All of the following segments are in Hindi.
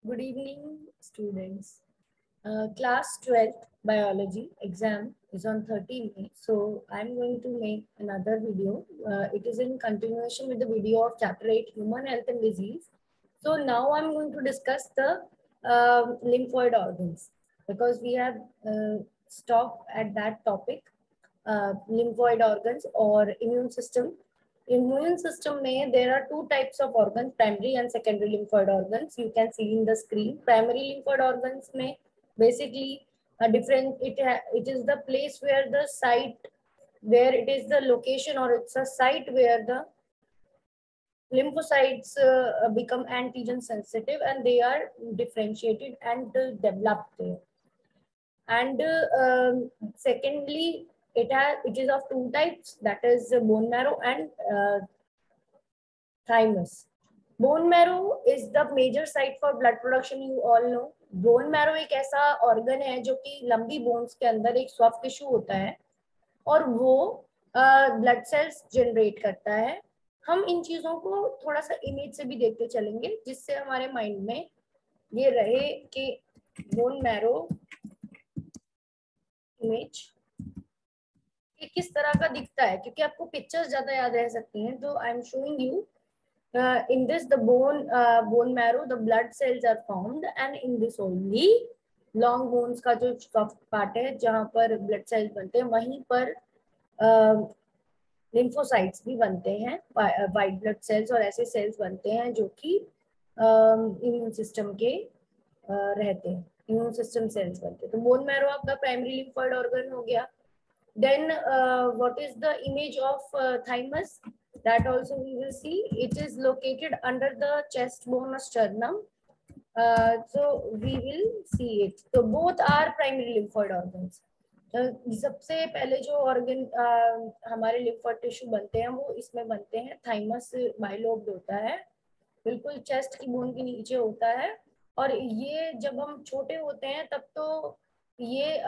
Good evening, students. Class 12th biology exam is on 13 May. So I'm going to make another video. It is in continuation with the video of chapter 8, human health and disease. So now I'm going to discuss the lymphoid organs because we have stopped at that topic, lymphoid organs or immune system. Immune system में there are two types of organs, primary and secondary lymphoid organs. You can see in the screen. Primary lymphoid organs में basically a different. It is the place where the site, where it is the location, or it's a site where the lymphocytes become antigen sensitive and they are differentiated and developed there. And secondly, it is of two types, that is bone marrow and thymus. Bone marrow is the major site for blood production, you all know. Bone marrow एक ऐसा organ है जो कि लंबी bones के अंदर एक soft tissue होता है और वो blood cells generate करता है. हम इन चीजों को थोड़ा सा इमेज से भी देखते चलेंगे जिससे हमारे माइंड में ये रहे कि bone marrow इमेज ये किस तरह का दिखता है, क्योंकि आपको पिक्चर्स ज्यादा याद रह सकती हैं. तो I am showing you in this the bone marrow the blood cells are formed, and in this only long bones का जो soft part है जहाँ पर blood cells बनते हैं वहीं पर lymphocytes भी बनते हैं, white blood cells और ऐसे cells बनते हैं जो कि immune system के रहते हैं, immune system cells बनते हैं. तो bone marrow आपका primary lymphoid organ हो गया. Then what is the image of thymus? That also we will see. It is located under the chest bone or sternum. So we will see it. So both are primary lymphoid organs. सबसे पहले जो ऑर्गन हमारे lymphoid tissue बनते हैं वो इसमें बनते हैं. थाइमस बाइलोब्ड होता है, बिल्कुल चेस्ट की बोन के नीचे होता है. और ये जब हम छोटे होते हैं तब तो ये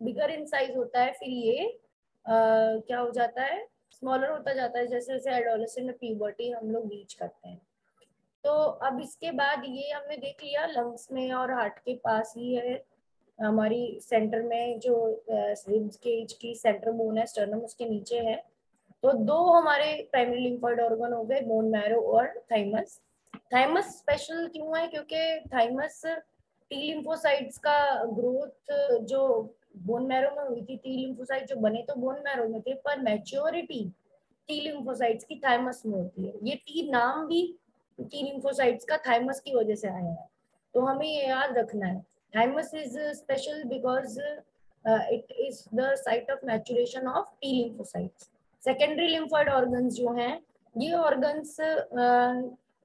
बिगर इन साइज होता है, फिर ये क्या हो जाता है, स्मॉलर होता जाता है जैसे जैसे एडोलेसेंट में प्यूबर्टी हम लोग रीच करते हैं. तो अब इसके बाद ये हमने देख लिया लंग्स में और हार्ट के पास ही है हमारी सेंटर में जो रिब्स केज की सेंटर बोन है स्टर्नम उसके नीचे है. तो दो हमारे प्राइमरी लिम्फोइड ऑर्गन हो गए, बोन मैरो और थाइमस. थाइमस स्पेशल क्यों है, क्योंकि थाइमस टी लिम्फोसाइट्स का ग्रोथ जो बोन मैरो में हुई थी, टी लिम्फोसाइट जो बने तो बोन मैरो में थे, पर मैच्योरिटी टी लिम्फोसाइट्स की थाइमस में होती है. ये टी नाम भी टी लिम्फोसाइट्स का थाइमस की वजह से आया है, तो हमें ये याद रखना है. Thymus is special because it is the site of maturation of T lymphocytes. Secondary lymphoid organs जो हैं, ये ऑर्गन्स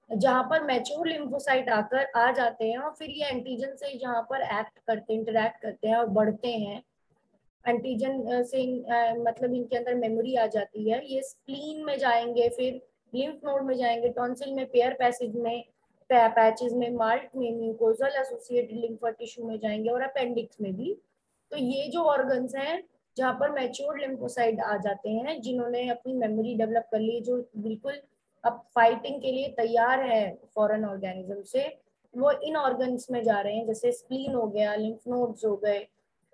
जहाँ पर मैच्योर लिम्फोसाइट आकर आ जाते हैं और फिर ये एंटीजन से जहाँ पर एक्ट करते हैं, इंटरैक्ट करते हैं और बढ़ते हैं. एंटीजन से मतलब इनके अंदर मेमोरी आ जाती है. ये स्प्लीन में जाएंगे, फिर लिम्फ नोड में जाएंगे, टॉन्सिल में, पेयर पैसेज में, पैचेस में, माल्ट में, म्यूकोजल एसोसिएटेड लिम्फोइड टिश्यू में जाएंगे और अपेंडिक्स में भी. तो ये जो ऑर्गन्स हैं जहाँ पर मैच्योर लिम्फोसाइट आ जाते हैं, जिन्होंने अपनी मेमोरी डेवलप कर ली, जो बिल्कुल अब फाइटिंग के लिए तैयार है फॉरेन ऑर्गेनिज्म से, वो इन ऑर्गन्स में जा रहे हैं. जैसे स्प्लीन हो गया, लिम्फ नोड्स हो गए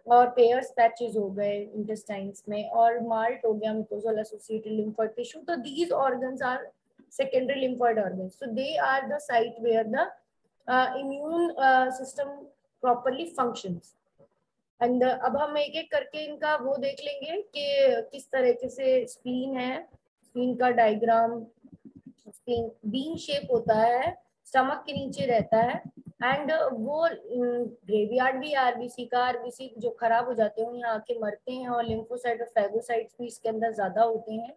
और पेयर्स पैचेस हो गए इंटेस्टाइन्स में, और माल्ट हो गया म्यूकोजल एसोसिएटेड लिम्फोइड टिश्यू. तो these organs are secondary lymphoid organs. So they are the site where the immune system properly functions. And अब हम एक एक करके इनका वो देख लेंगे कि किस तरीके से स्प्लीन है. स्प्लीन का डायग्राम, स्प्लीन बीन शेप होता है, स्टमक के नीचे रहता है. एंड वो ग्रेवयार्ड भी आरबीसी का, आरबीसी जो खराब हो जाते हैं यहाँ आके मरते हैं, और लिम्फोसाइट और फैगोसाइट्स भी इसके अंदर ज्यादा होते हैं.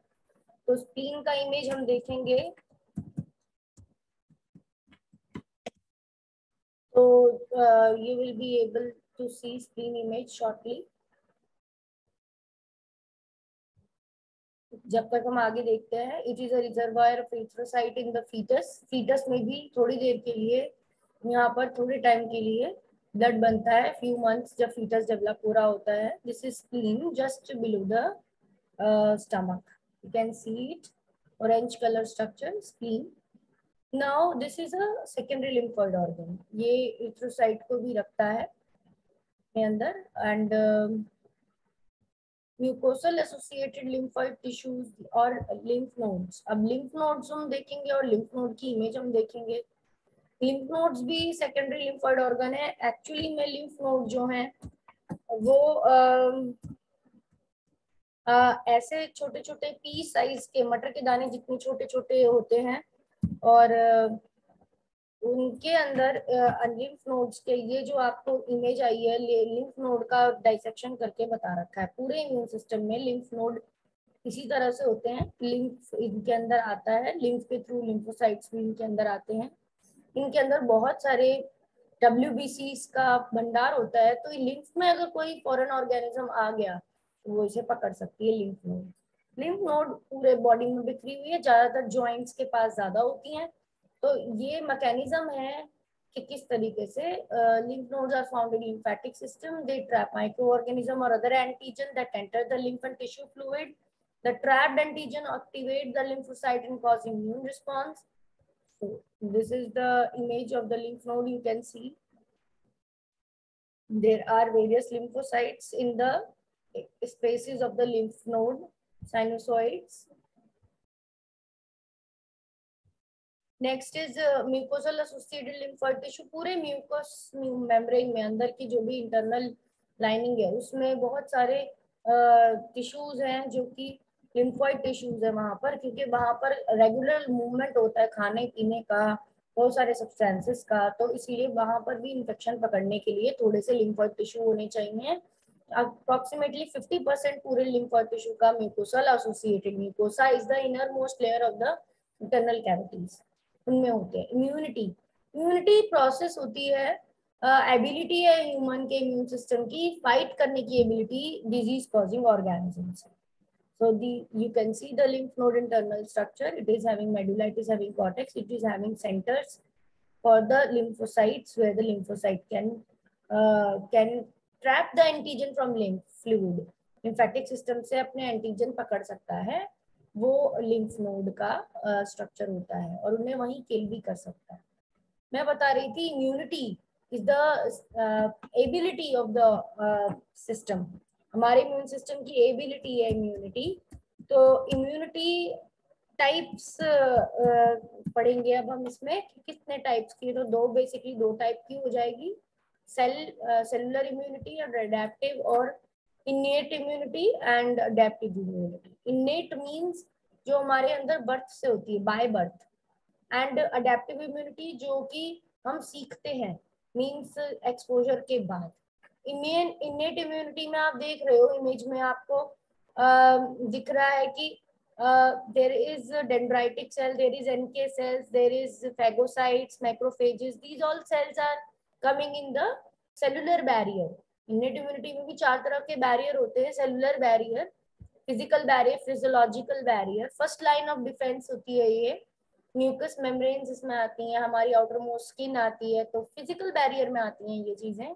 तो स्प्लीन का इमेज हम देखेंगे. तो you will be able to see spleen image shortly. जब तक हम आगे देखते हैं, it is a reservoir of erythrocyte in the foetus. Foetus में भी थोड़ी देर के लिए, यहाँ पर थोड़े टाइम के लिए ब्लड बनता है, फ्यू मंथ्स जब फीटस डेवलप हो रहा होता है. This is spleen just below the stomach. You can see it, orange colour structure, spleen. Now this is a secondary lymphoid organ, ये इरिथ्रोसाइट को भी रखता है अपने अंदर। And mucosal associated lymphoid tissues और लिम्फ नोड्स। अब लिम्फ नोड्स हम देखेंगे और लिम्फ नोड की इमेज हम देखेंगे। लिम्फ नोड्स भी सेकेंडरी लिम्फोइड ऑर्गन है। एक्चुअली में लिम्फ नोड जो है वो ऐसे छोटे छोटे पी साइज के मटर के दाने जितने छोटे छोटे होते हैं, और उनके अंदर लिम्फ नोड्स के, ये जो आपको इमेज आई है लिम्फ नोड का डाइसेक्शन करके बता रखा है। पूरे इम्यून सिस्टम में लिम्फ नोड इसी तरह से होते हैं। लिम्फ इनके अंदर आता है, लिम्फ के थ्रू लिम्फोसाइट्स भी इनके अंदर आते हैं। इनके अंदर बहुत सारे WBC का भंडार होता है। तो लिम्फ में अगर कोई फॉरेन ऑर्गेनिज्म आ गया तो वो इसे पकड़ सकती है लिम्फ नोड। लिम्फ नोड पूरे बॉडी में बिखरी हुई है, ज्यादातर जॉइंट्स के पास ज्यादा होती हैं। तो ये मैकेनिज्म है कि किस तरीके से lymph nodes are found in lymphatic system. They trap microorganism or other antigen that enter the lymph and tissue fluid. The trapped antigen activate the lymphocyte and cause immune response. So this is the image of the lymph node. You can see there are various lymphocytes in the spaces of the lymph node, sinusoids. Next is mucosal associated lymphoid tissue. पूरे म्यूकस मेम्ब्रेन में अंदर की जो भी इंटरनल लाइनिंग है उसमें बहुत सारे टिश्यूज हैं जो कि लिम्फोइड टिश्यूज है वहां पर, क्योंकि वहां पर रेगुलर मूवमेंट होता है खाने पीने का, बहुत सारे सब्सटेंसेस का। तो इसीलिए वहां पर भी इंफेक्शन पकड़ने के लिए थोड़े से लिम्फोइड टिश्यू होने चाहिए। अप्रोक्सीमेटली 50% पूरे लिम्फोइड टिश्यू का mucosal associated. Mucosa is the inner most layer of the internal cavities, उनमें होते हैं। इम्यूनिटी, इम्यूनिटी प्रोसेस होती है, एबिलिटी है ह्यूमन के इम्यून सिस्टम की फाइट करने की एबिलिटी डिजीज कॉजिंग ऑर्गेनिजम्स से। So you can see the lymph node internal structure. It is having medulla, it is having cortex, it is having centers for the lymphocytes where the lymphocyte can trap the antigen from lymph fluid. Lymphatic system से अपने एंटीजन पकड़ सकता है, वो लिम्फ नोड का स्ट्रक्चर होता है, और उन्हें वहीं किल भी कर सकता है। मैं बता रही थी immunity is the ability of the system. हमारे इम्यून सिस्टम की एबिलिटी है इम्यूनिटी। तो इम्यूनिटी टाइप्स पढ़ेंगे अब हम इसमें कि कितने टाइप्स की। तो बेसिकली दो टाइप की हो जाएगी, सेलुलर इम्यूनिटी और एडेप्टिव, और innate immunity and adaptive immunity. इनेट means जो हमारे अंदर बर्थ से होती है, by birth, and adaptive immunity जो कि हम सीखते हैं, मींस एक्सपोजर के बाद। इनेट इम्यूनिटी में आप देख रहे हो इमेज में आपको दिख रहा है कि there is dendritic cell, there is NK cells, there is phagocytes, macrophages. These all cells are coming in the cellular barrier. Innate immunity में भी चार तरह के बैरियर होते हैं, cellular barrier, physical barrier, physiological barrier. First line of defence होती है ये म्यूकस मेम्ब्रेन्स इसमें आती हैं, हमारी आउटर मोस्ट स्किन आती है, तो फिजिकल बैरियर में आती हैं ये चीजें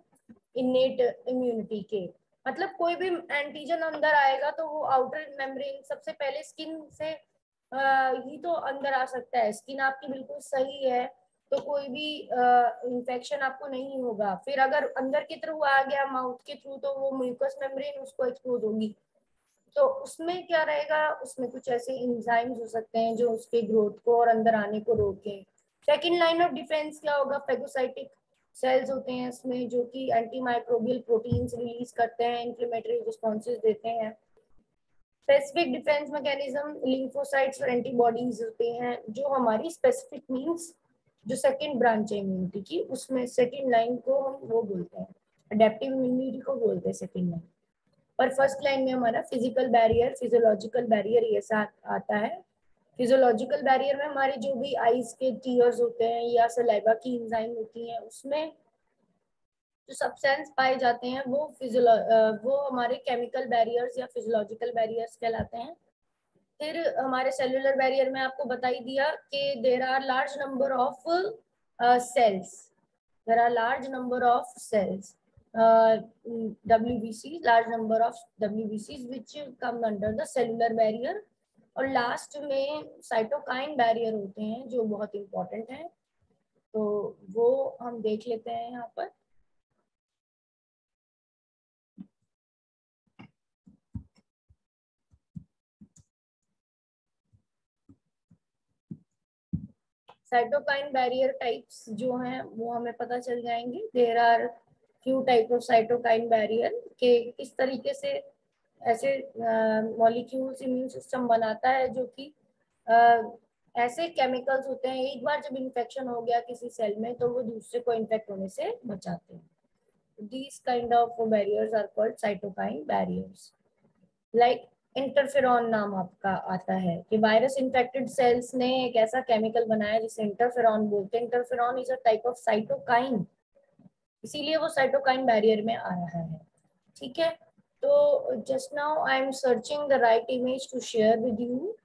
इनेट इम्यूनिटी के। मतलब कोई भी एंटीजन अंदर आएगा तो वो आउटर मेम्ब्रेन सबसे पहले स्किन से ही तो अंदर आ सकता है। स्किन आपकी बिल्कुल सही है तो कोई भी इंफेक्शन आपको नहीं होगा। फिर अगर अंदर के थ्रू आ गया माउथ के थ्रू तो वो म्यूकस मेम्ब्रेन उसको एक्सपोज होगी। तो उसमें क्या रहेगा, उसमें कुछ ऐसे एंजाइम्स हो सकते हैं जो उसके ग्रोथ को और अंदर आने को रोकें। सेकेंड लाइन ऑफ डिफेंस क्या होगा, फेगोसाइटिक सेल्स होते हैं इसमें जो कि एंटी माइक्रोबियल प्रोटीन्स रिलीज करते हैं, इंफ्लेमेटरी रिस्पॉन्सेज देते हैं। स्पेसिफिक डिफेंस मैकेनिज्म, लिम्फोसाइट्स और एंटीबॉडीज होते हैं जो हमारी स्पेसिफिक मींस जो सेकेंड ब्रांच है इम्यूनिटी की, उसमें सेकेंड लाइन को हम वो बोलते हैं, अडेप्टिव इम्यूनिटी को बोलते हैं सेकेंड लाइन। पर फर्स्ट लाइन में हमारा फिजिकल बैरियर, फिजियोलॉजिकल बैरियर ये साथ आता है। फिजियोलॉजिकल बैरियर में हमारे जो भी आईज के टीयर्स होते हैं या सलाइवा की एंजाइम होती हैं, उसमें जो सब्सटेंस पाए जाते हैं वो हमारे केमिकल बैरियर्स या फिजियोलॉजिकल बैरियर्स कहलाते हैं। फिर हमारे सेलुलर बैरियर में आपको बता ही दिया कि there are large number of cells, there are large number of cells, WBCs, large number of WBCs which come under the cellular barrier, और लास्ट में साइटोकाइन बैरियर होते हैं जो बहुत इंपॉर्टेंट है, तो वो हम देख लेते हैं यहाँ पर। साइटोकाइन बैरियर टाइप्स जो हैं वो हमें पता चल जाएंगे। There are few type of cytokine barrier के किस तरीके से ऐसे मॉलिक्यूल्स इम्यून सिस्टम बनाता है जो कि ऐसे केमिकल्स होते हैं, एक बार जब इन्फेक्शन हो गया किसी सेल में तो वो दूसरे को इन्फेक्ट होने से बचाते हैं। These kind of barriers are called cytokine barriers. Like interferon नाम आपका आता है कि वायरस इन्फेक्टेड सेल्स ने एक ऐसा केमिकल बनाया जिसे इंटरफेरॉन बोलते हैं। Interferon is a type of cytokine, इसीलिए वो साइटोकाइन बैरियर में आ रहा है। ठीक है, तो just now I am searching the right image to share with you.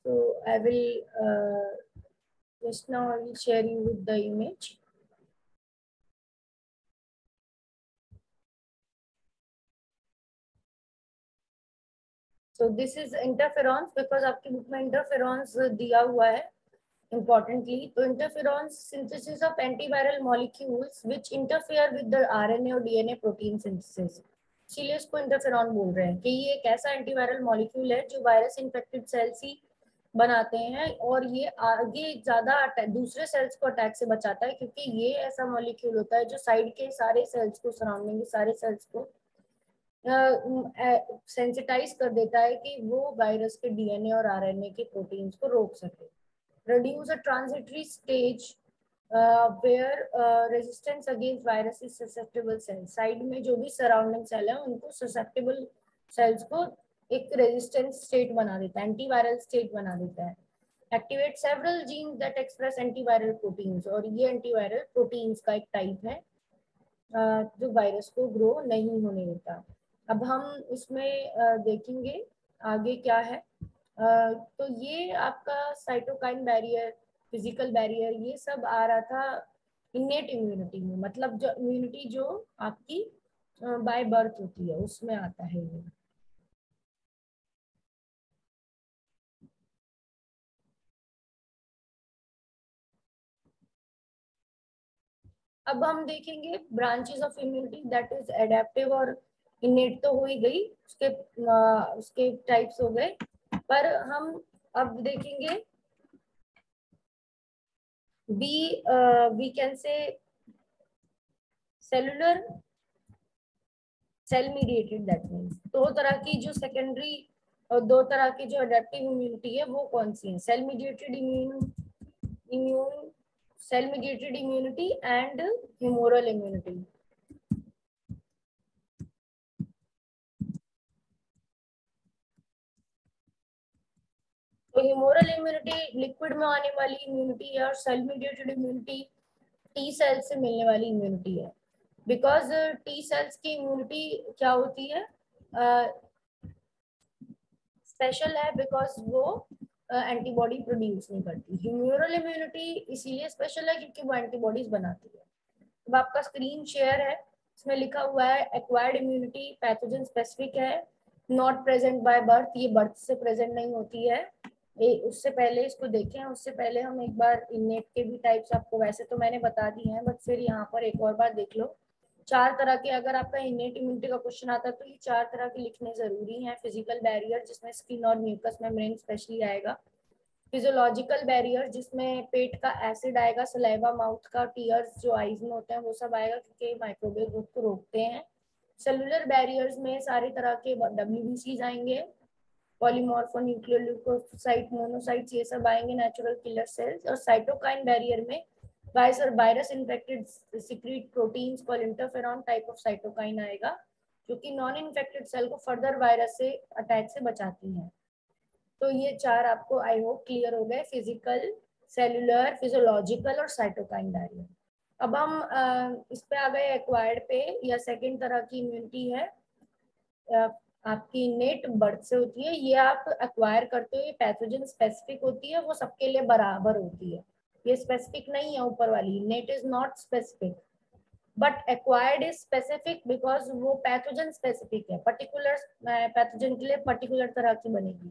So I will just now I will share you with the image. So this is interferons because आपकी बुक में interferons दिया हुआ है importantly. तो interferons synthesis of antiviral molecules which interfere with the RNA और DNA protein synthesis. इसीलिए इसको इंटरफेरॉन बोल रहे हैं कि ये एक ऐसा एंटीवायरल मॉलिक्यूल है जो वायरस इन्फेक्टेड सेल्स ही बनाते हैं और ये आगे ज्यादा दूसरे सेल्स को अटैक से बचाता है, क्योंकि ये ऐसा मॉलिक्यूल होता है जो साइड के सारे सेल्स को, सराउंडिंग के सारे सेल्स को सेंसिटाइज कर देता है कि वो वायरस के डीएनए और आरएनए के प्रोटीन्स को रोक सके। reduce a transitory stage where resistance against virus is susceptible cells. Side में जो भी सराउंडिंग सेल है उनको susceptible सेल्स को एक रेजिस्टेंस स्टेट बना देता है, एंटीवायरल स्टेट बना देता है। Activate several genes that express antiviral proteins, और ये एंटीवायरल प्रोटीन्स का एक टाइप है जो वायरस को ग्रो नहीं होने देता। अब हम इसमें देखेंगे आगे क्या है। तो ये आपका साइटोकाइन बैरियर, फिजिकल बैरियर, ये सब आ रहा था इनेट इम्यूनिटी में, मतलब जो इम्यूनिटी जो आपकी बाय बर्थ होती है उसमें आता है ये। अब हम देखेंगे branches of immunity, that is adaptive और इनेट तो हो ही गई, उसके टाइप्स हो गए। पर हम अब देखेंगे we can say cellular cell mediated, that means दो तरह की जो सेकेंडरी और दो तरह की जो अडेप्टिव इम्यूनिटी है वो कौन सी है, cell mediated immune cell mediated immunity and humoral immunity. तो ह्यूमोरल इम्यूनिटी लिक्विड में आने वाली इम्यूनिटी है और cell mediated immunity T cell से मिलने वाली इम्यूनिटी है। बिकॉज टी सेल्स की इम्यूनिटी क्या होती है, स्पेशल है बिकॉज वो एंटीबॉडी प्रोड्यूस नहीं करती। ह्यूमोरल इम्यूनिटी इसीलिए स्पेशल है क्योंकि वो एंटीबॉडीज बनाती है। अब आपका स्क्रीन शेयर है, इसमें लिखा हुआ है एक्वायर्ड इम्यूनिटी पैथोजन स्पेसिफिक है, नॉट प्रेजेंट बाय बर्थ, ये बर्थ से प्रेजेंट नहीं होती है। उससे पहले इसको देखें, उससे पहले हम एक बार इनेट के भी टाइप्स आपको वैसे तो मैंने बता दिए हैं, बट फिर यहाँ पर एक और बार देख लो 4 तरह के, अगर आपका इनेट इम्यूनिटी का क्वेश्चन आता है तो ये 4 तरह के लिखने जरूरी हैं। फिजिकल बैरियर जिसमें स्किन और म्यूकस मेम्ब्रेन स्पेशली आएगा। फिजियोलॉजिकल बैरियर जिसमें पेट का एसिड आएगा, सलाइवा, माउथ का, टीयर्स जो आईज में होते हैं वो सब आएगा क्योंकि माइक्रोबियल ग्रोथ को रोकते हैं। सेलुलर बैरियर्स में सारे तरह के WBCs आएंगे, पॉलीमॉर्फो न्यूक्लियोसाइट, मोनोसाइट्स, ये सब आएंगे, नेचुरल किलर सेल्स। और साइटोकाइन बैरियर में virus infected secrete proteins called interferon type of cytokine आएगा, जो कि नॉन इन्फेक्टेड सेल को फर्दर वायरस से अटैक से बचाती है। तो ये 4 आपको आई होप क्लियर हो गए, फिजिकल, सेलुलर, फिजियोलॉजिकल और साइटोकाइन बैरियर। अब हम इस पे आ गए एक्वायर्ड पे, या सेकेंड तरह की इम्यूनिटी है, आपकी इनेट बर्थ से होती है, ये आप एक्वायर करते हो, ये पैथोजन स्पेसिफिक होती है, वो सबके लिए बराबर होती है, ये स्पेसिफिक नहीं है ऊपर वाली, इनेट is not specific but acquired is specific because वो पैथोजन स्पेसिफिक है, पर्टिकुलर पैथोजन के लिए पर्टिकुलर तरह की बनेगी।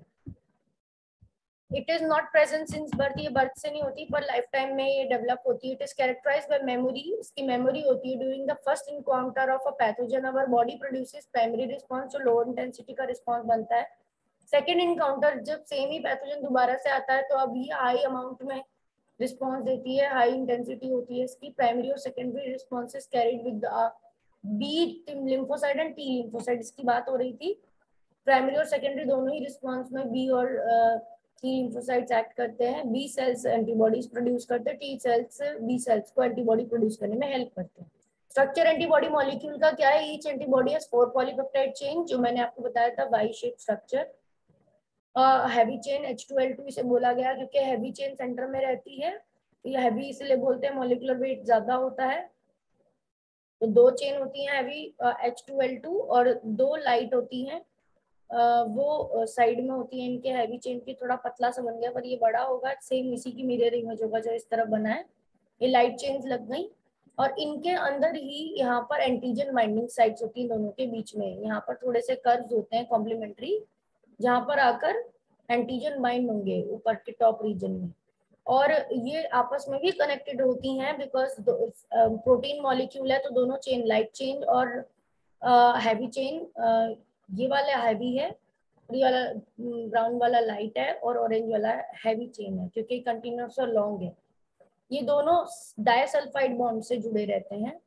It is not present since birth, ये बर्थ से नहीं होती पर लाइफ टाइम में ये डेवलप होती है। It is characterised by memory, इसकी मेमोरी होती है। During the first encounter of a pathogen our body produces primary response, जो लोअर इंटेंसिटी का रिस्पांस बनता है। सेकेंड इनकाउंटर जब सेम ही पैथोजन दोबारा से आता है तो अब ये हाई अमाउंट में रिस्पांस देती है, हाई इंटेंसिटी होती है इसकी। प्राइमरी और secondary responses carried with B lymphocyte and T lymphocyte, इसकी बात हो रही थी। प्राइमरी और सेकेंडरी दोनों ही रिस्पांस में बी और टी लिम्फोसाइट्स एक्ट करते हैं। बी सेल्स एंटीबॉडीज प्रोड्यूस करते हैं, टी सेल्स बी सेल्स को एंटीबॉडी प्रोड्यूस करने में हेल्प करते हैं। स्ट्रक्चर एंटीबॉडी मॉलिक्यूल का क्या है? Each antibody has 4 polypeptide chain, जो मैंने आपको बताया था, Y shape structure. Heavy chain H2L2 इसे बोला गया क्योंकि हैवी चेन सेंटर में रहती है, ये हैवी इसलिए बोलते हैं, मॉलिक्यूलर वेट ज्यादा होता है। तो 2 चेन होती हैं हैवी H2L2 और 2 लाइट होती हैं, वो साइड में होती है इनके हैवी चेन की। थोड़ा पतला सा बन गया पर ये बड़ा होगा, सेम इसी की मिरर इमेज होगा जो इस तरह बना है। ये लाइट चेन्स लग गई और इनके अंदर ही यहाँ पर एंटीजन बाइंडिंग साइट्स होती हैं दोनों के बीच में। यहाँ पर थोड़े से कर्व्स होते हैं कॉम्प्लीमेंट्री, जहाँ पर आकर एंटीजन बाइंड होंगे ऊपर के टॉप रीजन में, और ये आपस में भी कनेक्टेड होती हैं बिकॉज प्रोटीन मॉलिक्यूल है, तो दोनों चेन, लाइट चेन और हैवी चेन, ये वाला हैवी है, ये वाला ब्राउन वाला लाइट है और ऑरेंज वाला हैवी चेन है क्योंकि कंटिन्यूअस और लॉन्ग है। ये दोनों डाइसल्फाइड बॉन्ड से जुड़े रहते हैं,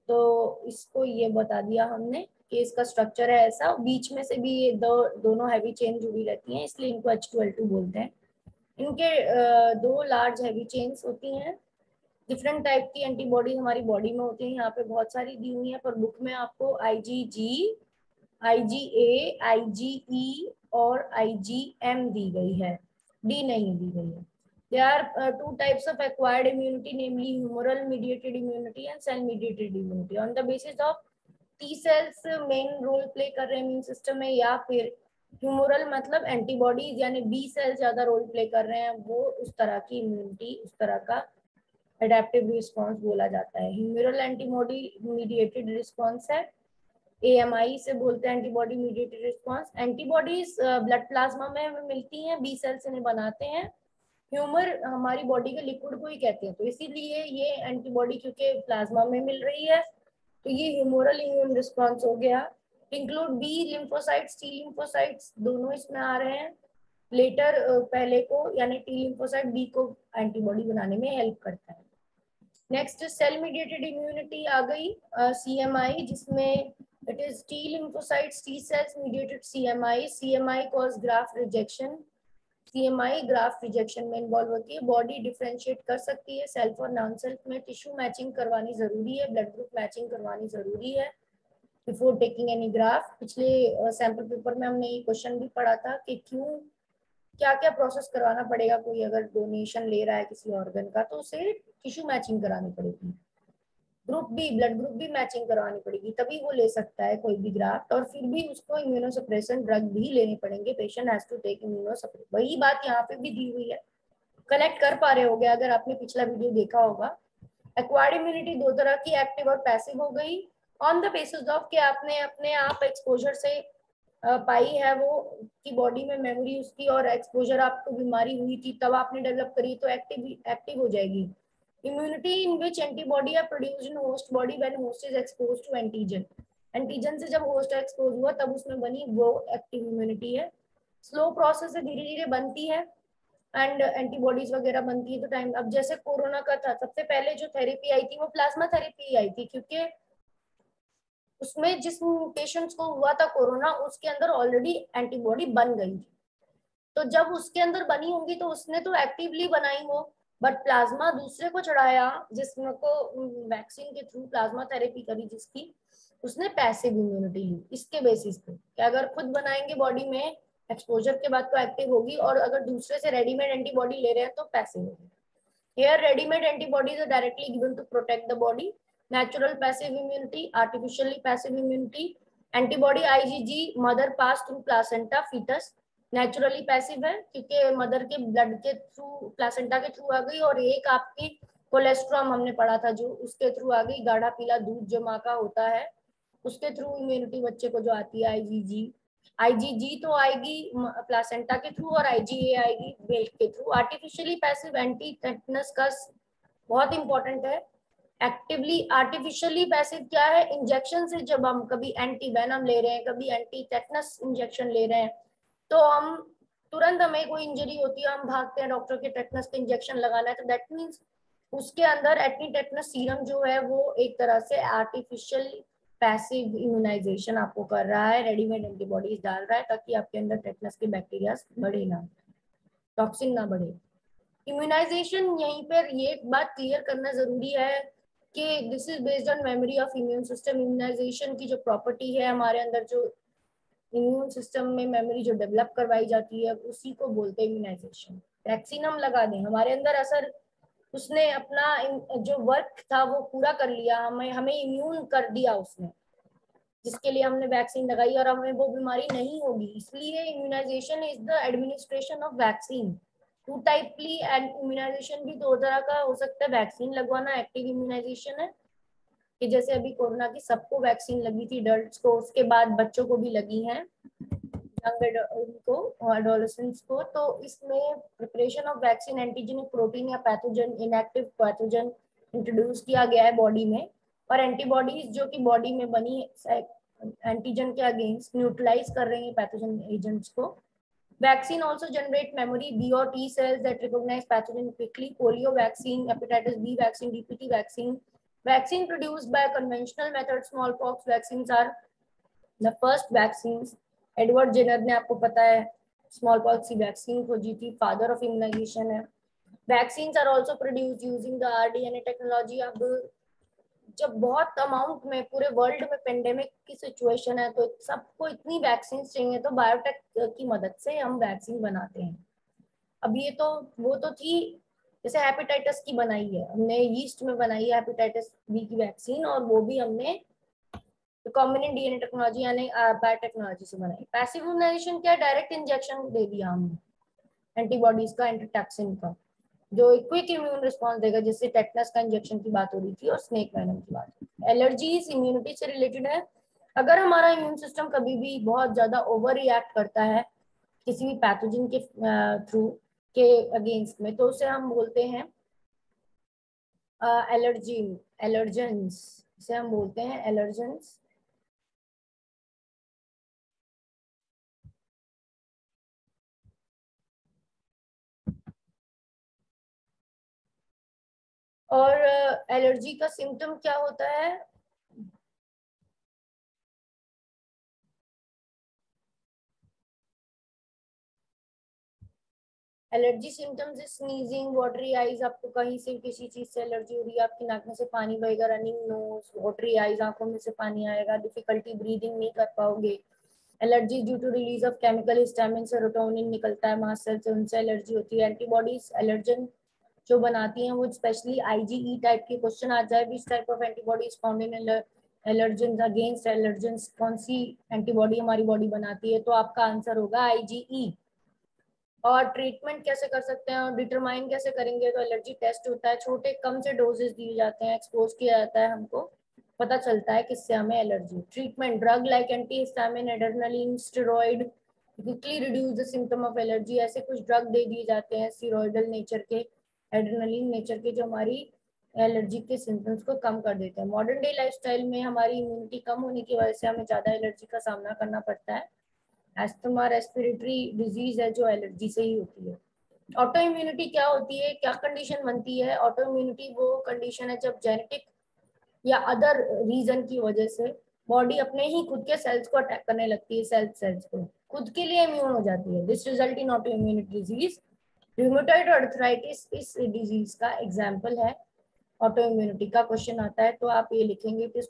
तो इसको ये बता दिया हमने कि इसका स्ट्रक्चर है ऐसा। बीच में से भी ये दोनों हैवी चेन जुड़ी रहती हैं, इसलिए इनको H2L2 बोलते हैं। इनके 2 लार्ज हैवी चेन्स होती हैं। डिफरेंट टाइप की एंटीबॉडी हमारी बॉडी में होती है, यहाँ पे बहुत सारी दी हुई है, पर बुक में आपको IgG, IgA, IgE और IgM दी गई है, D नहीं दी गई है। There are 2 types of acquired immunity, namely humoral mediated immunity and cell mediated immunity. On the basis of T cells main role play कर रहे हैं इम्यून सिस्टम में, या फिर ह्यूमोरल मतलब एंटीबॉडीज यानी B सेल्स ज्यादा रोल प्ले कर रहे हैं, वो उस तरह की इम्यूनिटी, उस तरह का एडेप्टिव रिस्पॉन्स बोला जाता है। ह्यूमोरल एंटीबॉडी मीडिएटेड रिस्पॉन्स है, AMI से बोलते हैं, antibody mediated response. Antibodies blood plasma में मिलती हैं, B सेल्स इन्हें बनाते हैं। ह्यूमर हमारी बॉडी के लिक्विड को ही कहते हैं, तो इसीलिए ये एंटीबॉडी क्योंकि प्लाज्मा में मिल रही है तो ये ह्यूमोरल इम्यून रिस्पॉन्स हो गया। Include B lymphocytes, T lymphocytes, दोनों इसमें आ रहे हैं लेटर, पहले को यानी T लिम्फोसाइट B को एंटीबॉडी बनाने में हेल्प करता है। नेक्स्ट सेल मीडिएटेड इम्यूनिटी आ गई, CMI, जिसमें it is T lymphocytes, T cells mediated CMI. CMI cause graft rejection, CMI graft rejection में इन्वॉल्व होती है। बॉडी डिफरेंशिएट कर सकती है सेल्फ और नॉन सेल्फ में। टिश्यू मैचिंग करवानी जरूरी है, ब्लड ग्रुप मैचिंग करवानी जरूरी है बिफोर टेकिंग एनी ग्राफ्ट। पिछले सैंपल पेपर में हमने ये क्वेश्चन भी पढ़ा था कि क्यों, क्या क्या प्रोसेस करवाना पड़ेगा, कोई अगर डोनेशन ले रहा है किसी ऑर्गन का तो उसे टिश्यू मैचिंग करानी पड़ेगी। ग्रुप बी, ब्लड ग्रुप भी मैचिंग करवानी पड़ेगी, तभी वो ले सकता है कोई भी ग्राफ्ट, और फिर भी उसको इम्यूनोसप्रेशन ड्रग भी लेने पड़ेंगे। Patient has to take immunosuppression, वही बात यहाँ पे भी दी हुई है, कनेक्ट कर पा रहे होगे अगर आपने पिछला वीडियो देखा होगा। एक्वायर्ड इम्यूनिटी 2 तरह की, एक्टिव और पैसिव हो गई, ऑन द बेसिस ऑफ कि आपने अपने आप एक्सपोजर से पाई है वो की बॉडी में मेमोरी उसकी, और एक्सपोजर आपको बीमारी हुई थी तब आपने डेवलप करी तो एक्टिव हो जाएगी। Immunity in which antibody are produced in host body when host is exposed to antigen. Antigen से जब होस्ट एक्सपोज हुआ तब उसमें बनी वो एक्टिव इम्यूनिटी है। स्लो प्रोसेस से धीरे धीरे बनती है एंड एंटीबॉडीज वगैरह बनती है तो टाइम। अब जैसे कोरोना का था, सबसे पहले जो थेरेपी आई थी वो प्लाज्मा थेरेपी आई थी, क्योंकि उसमें जिस पेशेंट्स को हुआ था कोरोना उसके अंदर ऑलरेडी एंटीबॉडी बन गई थी। तो जब उसके अंदर बनी होंगी तो उसने तो एक्टिवली बनाई हो, बट प्लाज्मा दूसरे को चढ़ाया जिसमें को वैक्सीन के थ्रू प्लाज्मा थेरेपी करी जिसकी, उसने पैसिव इम्यूनिटी ली इसके बेसिस पे कि अगर खुद बनाएंगे बॉडी में एक्सपोजर के बाद तो एक्टिव होगी, और अगर दूसरे से रेडीमेड एंटीबॉडी ले रहे हैं तो पैसिव होगी। Here, ready-made antibodies are directly given to protect the body. Natural passive immunity, artificially passive immunity. Antibody IgG mother pass through placenta fetus. Naturally passive है क्योंकि मदर के ब्लड के थ्रू प्लासेंटा के थ्रू आ गई, और एक आपकी कोलेस्ट्रॉम हमने पढ़ा था जो उसके थ्रू आ गई, गाढ़ा पीला दूध जो माँ का होता है उसके थ्रू इम्यूनिटी बच्चे को जो आती है आईजीजी। आईजीजी तो आएगी प्लासेंटा के थ्रू और आईजीए आएगी मिल्क के through. Artificially passive anti tetanus का बहुत इंपॉर्टेंट है। एक्टिवली आर्टिफिशियली पैसिव क्या है, इंजेक्शन से जब हम कभी एंटी वेनम ले रहे हैं कभी एंटी टेटनस इंजेक्शन ले रहे हैं तो हम तुरंत हमें कोई इंजरी होती है हम भागते हैं डॉक्टर के टेटनस का इंजेक्शन लगाना है, तो दैट मीन्स उसके अंदर एंटी टेटनस सीरम जो है वो एक तरह से आर्टिफिशियल पैसिव इम्यूनाइजेशन आपको कर रहा है, रेडीमेड एंटीबॉडीज डाल रहा है ताकि आपके अंदर टेटनस के बैक्टीरिया बढ़े ना, टॉक्सिन ना बढ़े। इम्यूनाइजेशन यहीं पर ये बात क्लियर करना जरूरी है कि this is based on memory of immune system. Immunisation की जो प्रॉपर्टी है हमारे अंदर जो इम्यून सिस्टम में मेमोरी जो डेवलप करवाई जाती है उसी को बोलते हैं इम्यूनाइजेशन। वैक्सीन हम लगा दें हमारे अंदर असर उसने अपना जो वर्क था वो पूरा कर लिया, हमें हमें इम्यून कर दिया उसने, जिसके लिए हमने वैक्सीन लगाई और हमें वो बीमारी नहीं होगी। इसलिए immunisation is the administration of vaccine. Two टाइपली एंड इम्यूनाइजेशन भी दो तरह का हो सकता है। वैक्सीन लगवाना एक्टिव इम्यूनाइजेशन है कि जैसे अभी कोरोना की सबको वैक्सीन लगी थी एडल्ट्स को, उसके बाद बच्चों को भी लगी हैं उनको एडोलेसेंट्स को। तो इसमें preparation of vaccine antigenic protein या पैथोजन इनएक्टिव पैथोजन इंट्रोड्यूस किया गया है बॉडी में, और एंटीबॉडीज जो कि बॉडी में बनी एंटीजन के अगेंस्ट न्यूट्रलाइज कर रही है पैथोजन एजेंट्स को। Vaccine also generate memory B और T cells that recognise pathogen quickly. Polio vaccine, hepatitis B vaccine, DPT vaccine. Vaccine produced by conventional method small pox vaccine are the first vaccine. Edward Jenner ने आपको पता है स्मॉल पॉक्स की वैक्सीन खोजी थी, फादर ऑफ इम्यूनाइजेशन है। Vaccines are also produced using the rDNA technology. अब जब बहुत अमाउंट में पूरे वर्ल्ड में पेंडेमिक की सिचुएशन है तो सबको इतनी वैक्सीन चाहिए तो बायोटेक की मदद से हम वैक्सीन बनाते हैं। अब ये तो वो तो थी जैसे हेपेटाइटिस की बनाई है हमने, यीस्ट में बनाई है हेपेटाइटिस बी की वैक्सीन, और वो भी हमने रिकॉम्बिनेंट डीएनए टेक्नोलॉजी यानी बायोटेक्नोलॉजी से बनाई। पैसिव इम्यूनाइजेशन क्या, डायरेक्ट इंजेक्शन दे दिया हमने एंटीबॉडीज का, एंटीटॉक्सिन का, जो क्विक इम्यून रिस्पॉन्स देगा, जिससे टेटनस का इंजेक्शन की बात हो रही थी और स्नेक वेनम की बात। एलर्जीज इम्यूनिटी से रिलेटेड है। अगर हमारा इम्यून सिस्टम कभी भी बहुत ज्यादा ओवर रिएक्ट करता है किसी भी पैथोजन के थ्रू के अगेंस्ट में तो उसे हम बोलते हैं एलर्जीन, एलर्जेंस, इसे हम बोलते हैं एलर्जेंस। और एलर्जी का सिम्टम क्या होता है, allergy symptoms is sneezing, watery eyes, आपको कहीं से किसी चीज से एलर्जी हो रही है, आपकी नाक में से पानी बहेगा, रनिंग नोज, वाटरी आईज, आंखों में से पानी आएगा, डिफिकल्टी ब्रीदिंग नहीं कर पाओगे। Allergy due to release of chemical histamine, serotonin निकलता है मास्ट सेल से, उनसे एलर्जी होती है। एंटीबॉडीज एलर्जन जो बनाती हैं वो स्पेशली आईजीई टाइप के क्वेश्चन आ जाए, which type of antibodies found in allergen against allergen, कौन सी एंटीबॉडी हमारी बॉडी बनाती है, तो आपका आंसर होगा आईजीई। और ट्रीटमेंट कैसे कर सकते हैं और डिटरमाइन कैसे करेंगे, तो एलर्जी टेस्ट होता है, छोटे कम से डोजेस दिए जाते हैं, एक्सपोज किया जाता है, हमको पता चलता है किससे हमें allergy. Treatment drug like anti histamine, adrenaline, steroid quickly reduce the symptom of allergy. ऐसे कुछ ड्रग दे दिए जाते हैं स्टेरॉइडल नेचर के, एड्रेनालिन नेचर के, जो हमारी एलर्जी के सिम्टम्स को कम कर देते हैं। मॉडर्न डे लाइफस्टाइल में हमारी इम्यूनिटी कम होने की वजह से हमें ज़्यादा एलर्जी का सामना करना पड़ता है। एस्थमा रेस्पिरेटरी डिजीज है जो एलर्जी से ही होती है। ऑटो इम्यूनिटी क्या होती है, क्या कंडीशन बनती है? ऑटो इम्यूनिटी वो कंडीशन है जब जेनेटिक या अदर रीजन की वजह से बॉडी अपने ही खुद के सेल्स को अटैक करने लगती है, सेल्स को खुद के लिए इम्यून हो जाती है। This result in auto immunity disease. Rheumatoid arthritis इस डिजीज का एग्जाम्पल है। ऑटो इम्यूनिटी का क्वेश्चन आता है तो आप ये लिखेंगे कि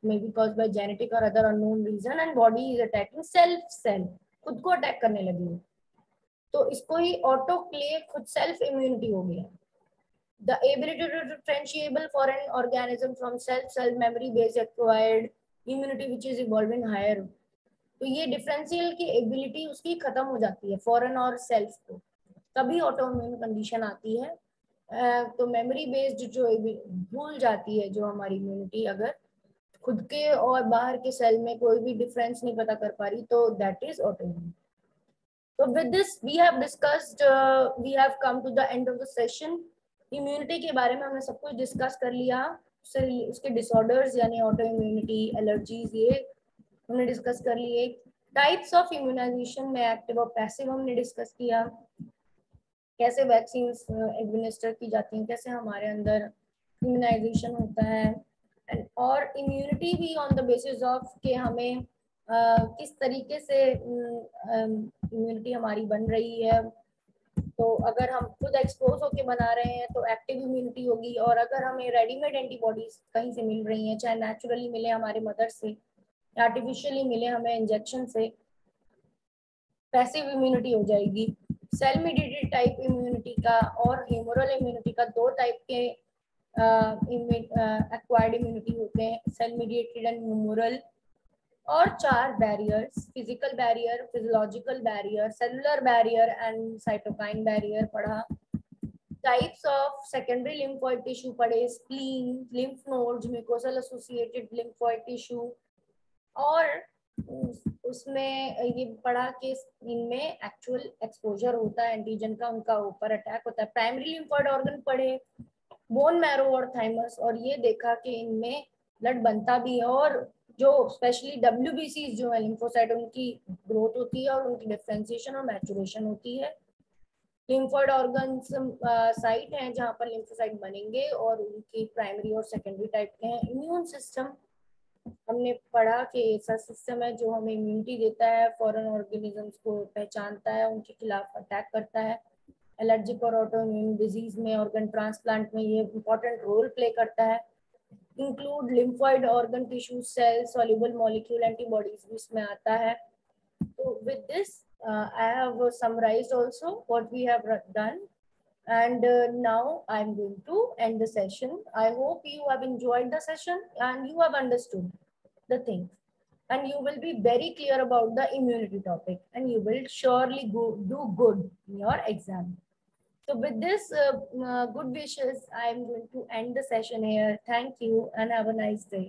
may be caused by genetic और other unknown reason and body is attacking cell, खुद को अटैक करने लगी है, तो इसको ही ऑटो क्लेव, खुद सेल्फ इम्यूनिटी हो गया। The ability to differentiable foreign organism from cell memory based acquired immunity which is evolving higher। तो ये डिफरेंशियल की एबिलिटी उसकी खत्म हो जाती है फॉरेन और सेल्फ को, तभी ऑटोइम्यून कंडीशन आती है। तो मेमोरी बेस्ड जो भूल जाती है जो हमारी इम्यूनिटी, अगर खुद के और बाहर के सेल में कोई भी डिफरेंस नहीं पता कर पा रही, तो that is autoimmune. So with this we have discussed, we have come to the end of the session। Immunity के बारे में हमने सब कुछ डिस्कस कर लिया, उसके डिसऑर्डर्स यानी ऑटो इम्यूनिटी, एलर्जीज, ये हमने डिस्कस कर लिए। टाइप्स ऑफ इम्यूनाइजेशन में एक्टिव और पैसिव हमने डिस्कस किया, कैसे वैक्सीन एडमिनिस्टर की जाती हैं, कैसे हमारे अंदर इम्यूनाइजेशन होता है, और इम्यूनिटी भी ऑन द बेसिस ऑफ कि हमें किस तरीके से इम्यूनिटी हमारी बन रही है। तो अगर हम खुद एक्सपोज होके बना रहे हैं तो एक्टिव इम्यूनिटी होगी, और अगर हमें रेडीमेड एंटीबॉडीज कहीं से मिल रही हैं, चाहे नेचुरली मिले हमारे मदर से या आर्टिफिशियली मिले हमें इंजेक्शन से, पैसिव इम्यूनिटी हो जाएगी। सेल मीडिएटेड टाइप इम्यूनिटी का और ह्यूमरल इम्यूनिटी का दो टाइप के एक्वायर्ड इम्यूनिटी होते हैं, सेल मीडिएटेड एंड ह्यूमरल। और 4 barriers, physical barrier, physiological barrier, cellular barrier and cytokine barrier पढ़ा। Types of secondary lymphoid tissue पढ़े, spleen, lymph nodes, mucosal associated lymphoid tissue, और उसमें ये पढ़ा कि इनमें एक्चुअल एक्सपोजर होता है एंटीजन का, उनका ऊपर अटैक होता है। प्राइमरी लिम्फोइड ऑर्गन पढ़े, बोन मैरो और थाइमस, और ये देखा कि इनमें ब्लड बनता भी है, और जो स्पेशली WBC जो है लिम्फोसाइट, उनकी ग्रोथ होती है और उनकी डिफरेंशिएशन और मैचुरेशन होती है। लिम्फोइड ऑर्गन्स साइट हैं जहाँ पर लिम्फोसाइट बनेंगे और उनकी प्राइमरी और सेकेंडरी टाइप के हैं। इम्यून सिस्टम हमने पढ़ा कि ऐसा सिस्टम है जो हमें इम्यूनिटी देता है, फॉरेन ऑर्गेनिजम्स को पहचानता है, उनके खिलाफ अटैक करता है। एलर्जिक और ऑटो इम्यून डिजीज में, ऑर्गन ट्रांसप्लांट में ये इंपॉर्टेंट रोल प्ले करता है। Include lymphoid organ tissue, cell, soluble molecule, antibodies भी इसमें आता है। तो with this I have summarized also what we have done, and now I'm going to end the session. I hope you have enjoyed the session and you have understood the things, and you will be very clear about the immunity topic, and you will surely do good in your exam. So with this good wishes, I am going to end the session here. Thank you and have a nice day.